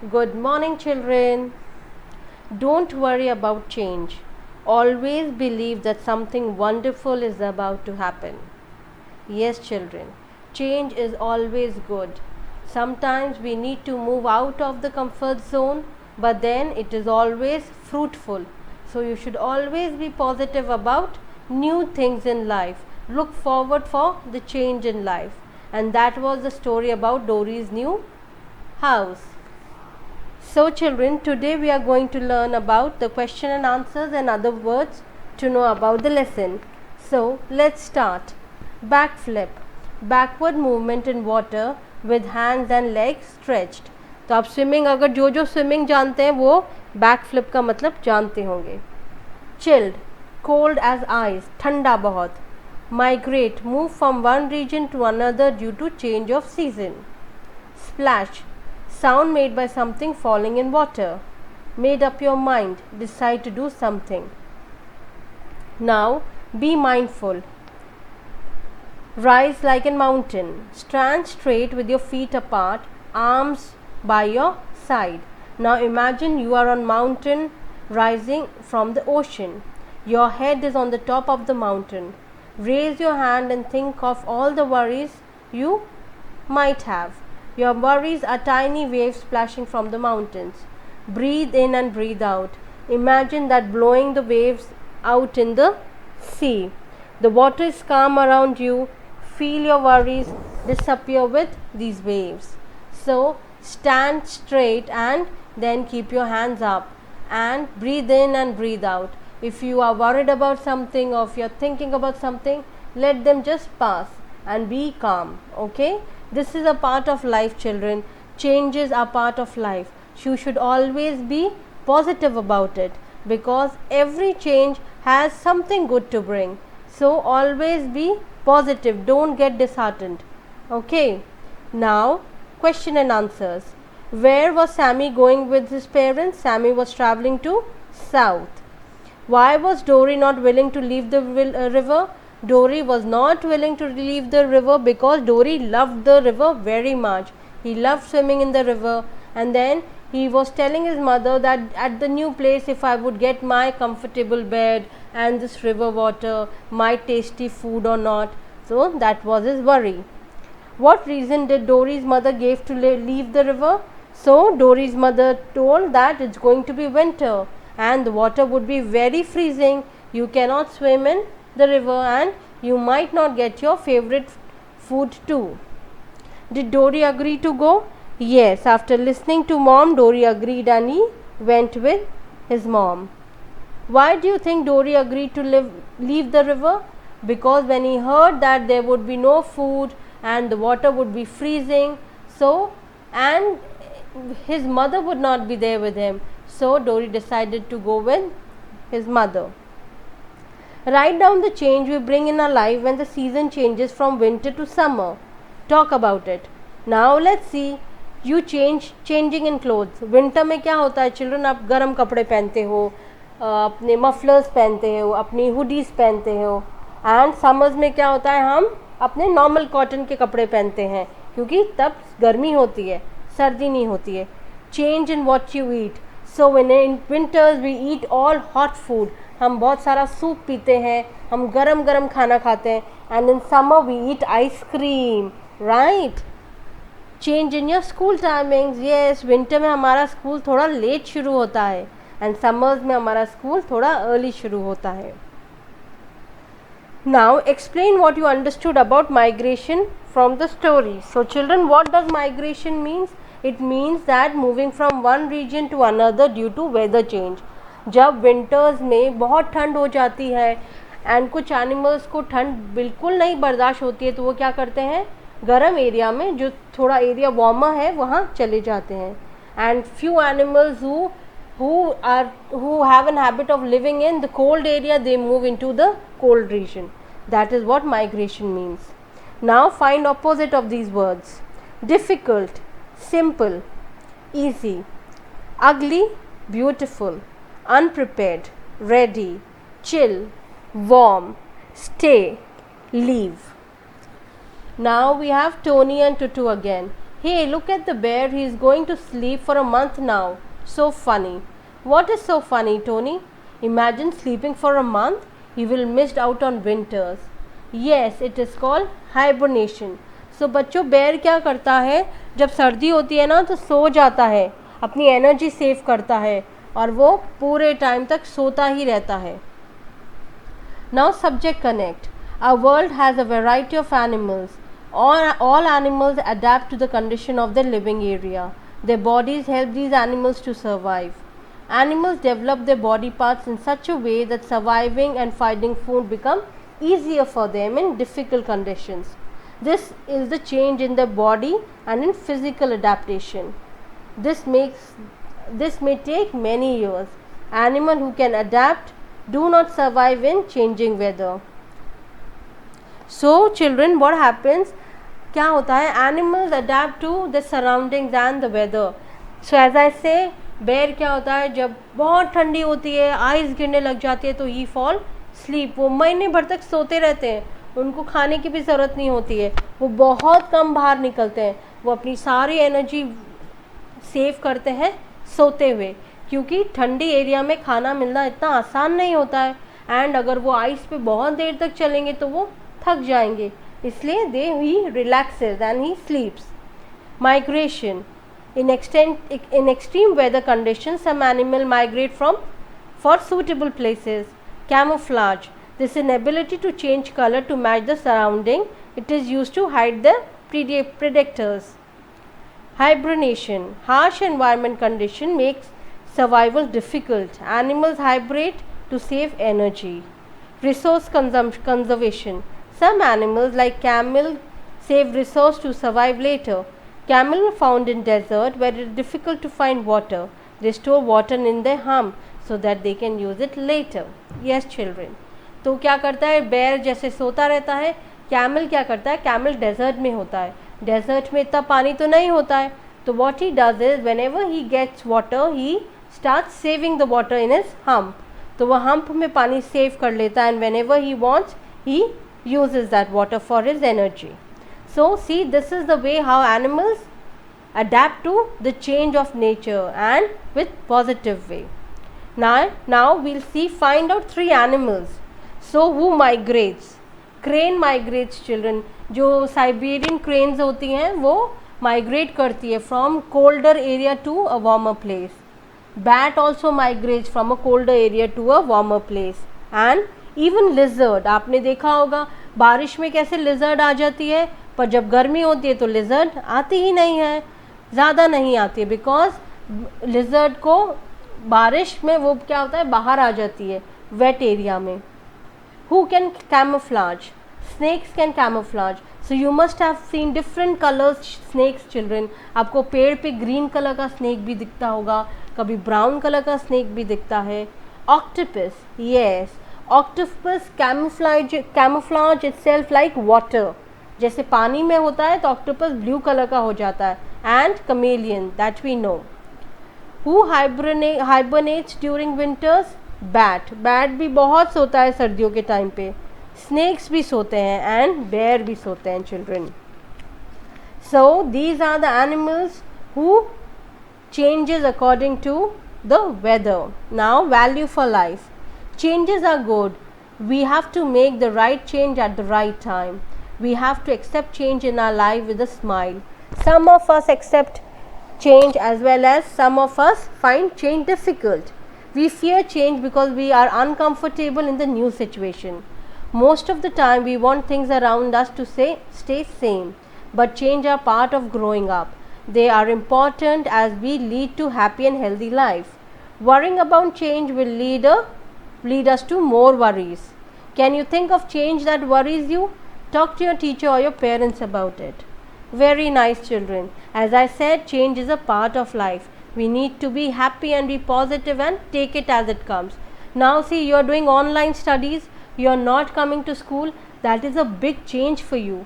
Good morning, children. Don't worry about change. Always believe that something wonderful is about to happen. Yes, children, change is always good. Sometimes we need to move out of the comfort zone, but then it is always fruitful. So you should always be positive about new things in life. Look forward for the change in life. And that was the story about Dory's new house. So children, today we are going to learn about the question and answers and other words to know about the lesson. So let's start. Backflip, backward movement in water with hands and legs stretched. तो आप swimming अगर जो swimming जानते हैं वो backflip का मतलब जानते होंगे. चिल्ड, कोल्ड एज आइस, ठंडा बहुत. Migrate, move from one region to another due to change of season. Splash, sound made by something falling in water. Made up your mind, decide to do something. Now be mindful. Rise like a mountain. Stand straight with your feet apart, arms by your side. Now imagine you are on mountain rising from the ocean. Your head is on the top of the mountain. Raise your hand and think of all the worries you might have. Your worries are tiny waves splashing from the mountains. Breathe in and breathe out. Imagine that blowing the waves out in the sea. The water is calm around you. Feel your worries disappear with these waves. So stand straight and then keep your hands up and breathe in and breathe out. If you are worried about something or if you are thinking about something, let them just pass and be calm. Okay? This is a part of life, children. Changes are part of life. You should always be positive about it because every change has something good to bring. So always be positive. Don't get disheartened. Okay. Now, question and answers. Where was Sammy going with his parents? Sammy was traveling to south. Why was Dory not willing to leave the river? Dory was not willing to leave the river because Dory loved the river very much. He loved swimming in the river, and then he was telling his mother that at the new place, if I would get my comfortable bed and this river water, my tasty food or not. So that was his worry. What reason did Dory's mother give to leave the river? So Dory's mother told that it's going to be winter and the water would be very freezing. You cannot swim in the river and you might not get your favorite food too. Did Dory agree to go? Yes, after listening to mom, Dory agreed and he went with his mom. Why do you think Dory agreed to leave the river? Because when he heard that there would be no food and the water would be freezing, so and his mother would not be there with him, so Dory decided to go with his mother. Write down the change we bring in our life when the season changes from winter to summer. Talk about it. Now let's see. You changing in clothes. Winter में क्या होता है children? आप गर्म कपड़े पहनते हो, अपने मफलर्स पहनते हो, अपनी हुडीज पहनते हो. एंड समर्स में क्या होता है? हम अपने नॉर्मल कॉटन के कपड़े पहनते हैं क्योंकि तब गर्मी होती है, सर्दी नहीं होती है. Change in what you eat. So when in winters we eat all hot food. हम बहुत सारा सूप पीते हैं, हम गरम गरम खाना खाते हैं. And in summer we eat ice cream, right. Change in your school timings. Yes, winter में हमारा स्कूल थोड़ा लेट शुरू होता है एंड समर्स में हमारा स्कूल थोड़ा अर्ली शुरू होता है. Now explain what you understood about migration from the story. So children, what does migration means? It means that moving from one region to another due to weather change. जब winters में बहुत ठंड हो जाती है एंड कुछ animals को ठंड बिल्कुल नहीं बर्दाश्त होती है तो वो क्या करते हैं? गर्म एरिया में, जो थोड़ा एरिया वार्मर है, वहाँ चले जाते हैं. And few animals who have an habit of living in the cold area, they move into the cold region. That is what migration means. Now find opposite of these words. Difficult, simple, easy. Ugly, beautiful. Unprepared, ready. Chill, warm. Stay, leave. Now we have Tony and Tutu again. Hey, look at the bear, he is going to sleep for a month now. So funny. What is so funny, Tony? Imagine sleeping for a month. He will miss out on winters. Yes, it is called hibernation. So बच्चों, bear क्या करता है, जब सर्दी होती है ना तो सो जाता है, अपनी एनर्जी सेव करता है और वो पूरे टाइम तक सोता ही रहता है. Now subject connect. Our world has a variety of animals. All animals adapt to the condition of their living area. Their bodies help these animals to survive. Animals develop their body parts in such a way that surviving and finding food become easier for them in difficult conditions. This is the change in their body and in physical adaptation. This may take many years. Animals who can adapt do not survive in changing weather. So children, what happens, क्या होता है, animals adapt to the surroundings and the weather. So as I say, bear क्या होता है, जब बहुत ठंडी होती है, आइस गिरने लग जाती है तो ही फॉल स्लीप. वो महीने भर तक सोते रहते हैं, उनको खाने की भी ज़रूरत नहीं होती है, वो बहुत कम बाहर निकलते हैं, वो अपनी सारी एनर्जी सेव करते हैं सोते हुए, क्योंकि ठंडी एरिया में खाना मिलना इतना आसान नहीं होता है. एंड अगर वो आइस पे बहुत देर तक चलेंगे तो वो थक जाएंगे, इसलिए he relaxes and he sleeps. Migration. In extreme weather conditions, some animals migrate for suitable places. Camouflage. This is an ability to change color to match the surrounding. It is used to hide the predators. Hibernation. Harsh environment condition makes survival difficult. Animals hibernate to save energy. Resource conservation. Some animals like camel save resource to survive later. Camel are found in desert where it is difficult to find water. They store water in their hump so that they can use it later. Yes children. तो क्या करता है, bear जैसे सोता रहता है, camel क्या करता है, कैमल डेजर्ट में होता है, डेजर्ट में इतना पानी तो नहीं होता है, तो what he does is whenever he gets water he starts saving the water in his hump. तो वह हम्प में पानी सेव कर लेता है, and whenever he wants he uses that water for his energy. So see, this is the way how animals adapt to the change of nature and with positive way. Now we'll see, find out 3 animals. So who migrates? Crane migrates children. जो Siberian cranes होती हैं वो migrate करती है from colder area to a warmer place. Bat also migrates from a colder area to a warmer place. And even lizard, आपने देखा होगा बारिश में कैसे lizard आ जाती है, पर जब गर्मी होती है तो lizard आती ही नहीं है, ज़्यादा नहीं आती है, बिकॉज lizard को बारिश में वो क्या होता है, बाहर आ जाती है वेट एरिया में. Who can camouflage? Snakes can camouflage. So you must have seen different colors snakes children. आपको पेड़ पे ग्रीन कलर का स्नेक भी दिखता होगा, कभी ब्राउन कलर का स्नेक भी दिखता है. Octopus, yes, octopus camouflage itself like water. जैसे पानी में होता है तो ऑक्टोपस ब्लू कलर का हो जाता है. And chameleon, that we know. Who hibernates during winters? Bat भी बहुत सोता है सर्दियों के टाइम पे, स्नेक्स भी सोते हैं एंड बेयर भी सोते हैं children. So these are the animals who changes according to the weather. Now value for life. Changes are good. We have to make the right change at the right time. We have to accept change in our life with a smile. Some of us accept change as well as some of us find change difficult. We fear change because we are uncomfortable in the new situation. Most of the time we want things around us to stay same, but change are part of growing up. They are important as we lead to happy and healthy life. Worrying about change will lead us to more worries. Can you think of change that worries you? Talk to your teacher or your parents about it. Very nice children. As I said, change is a part of life. We need to be happy and be positive and take it as it comes. Now see, you are doing online studies, you are not coming to school. That is a big change for you.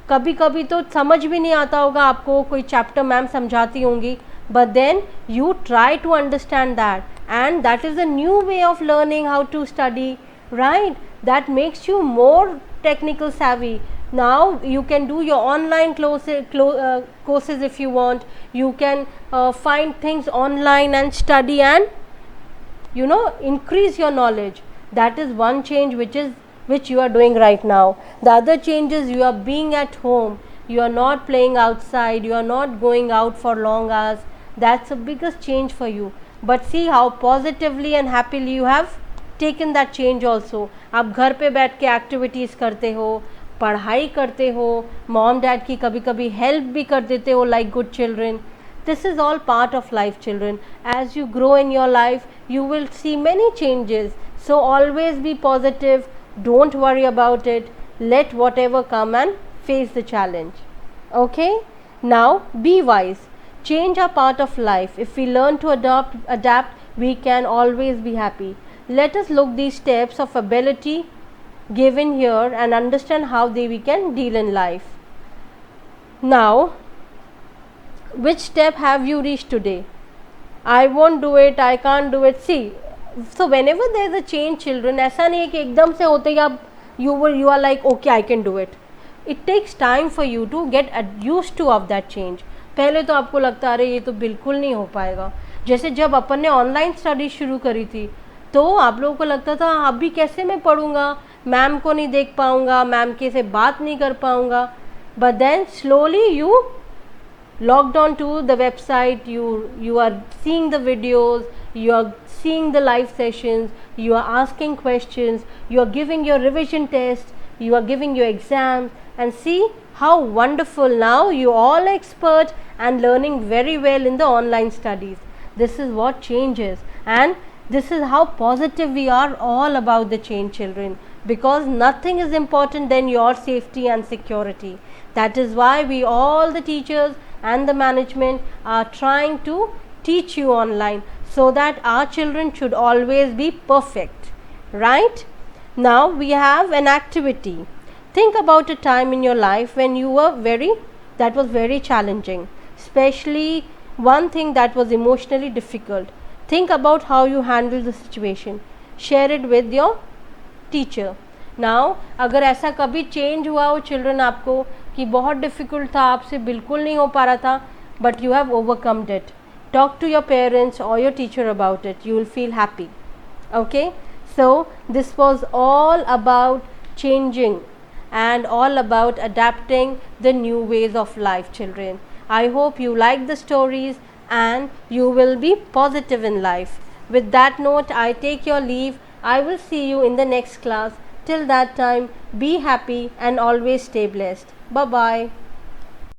कभी कभी तो समझ भी नहीं आता होगा आपको, कोई चैप्टर मैम समझाती होंगी, but then you try to understand that, and that is a new way of learning how to study, right? That makes you more technical savvy. Now you can do your online courses if you want. You can find things online and study and increase your knowledge. That is one change which you are doing right now. The other change is you are being at home, you are not playing outside, you are not going out for long hours. That's the biggest change for you. But see how positively and happily you have taken that change also. आप घर पे बैठ के activities करते हो, पढ़ाई करते हो, मॉम डैड की कभी कभी हेल्प भी कर देते हो like good children. This is all part of life, children. As you grow in your life, you will see many changes. So always be positive. Don't worry about it. Let whatever come and face the challenge. Okay? Now be wise. Change are part of life. If we learn to adapt, we can always be happy. Let us look these steps of ability given here and understand how we can deal in life. Now, which step have you reached today? I won't do it, I can't do it. See, so whenever there is a change, children, ऐसा नहीं है कि एकदम से होते ही आप you are like okay I can do it. It takes time for you to get used to of that change. पहले तो आपको लगता अरे ये तो बिल्कुल नहीं हो पाएगा. जैसे जब अपन ने ऑनलाइन स्टडी शुरू करी थी तो आप लोगों को लगता था अभी कैसे मैं पढ़ूँगा, मैम को नहीं देख पाऊँगा, मैम के से बात नहीं कर पाऊँगा. But then slowly you logged on to the website, you are seeing the videos, you are seeing the live sessions, you are asking questions, you are giving your revision tests, you are giving your exams, and see how wonderful now you all expert and learning very well in the online studies. This is what changes, and this is how positive we are all about the change, children, because nothing is important than your safety and security. That is why we all the teachers and the management are trying to teach you online so that our children should always be perfect, right? Now we have an activity. Think about a time in your life when you were that was very challenging, especially one thing that was emotionally difficult. Think about how you handled the situation. Share it with your teacher. Now अगर ऐसा कभी change हुआ हो children आपको कि बहुत difficult था, आपसे बिल्कुल नहीं हो पा रहा था, but you have overcomed it, talk to your parents और your teacher about it, you will feel happy. Okay, so this was all about changing and all about adapting the new ways of life, children. I hope you like the stories and you will be positive in life. With that note, I take your leave. I will see you in the next class. Till that time, be happy and always stay blessed. Bye bye.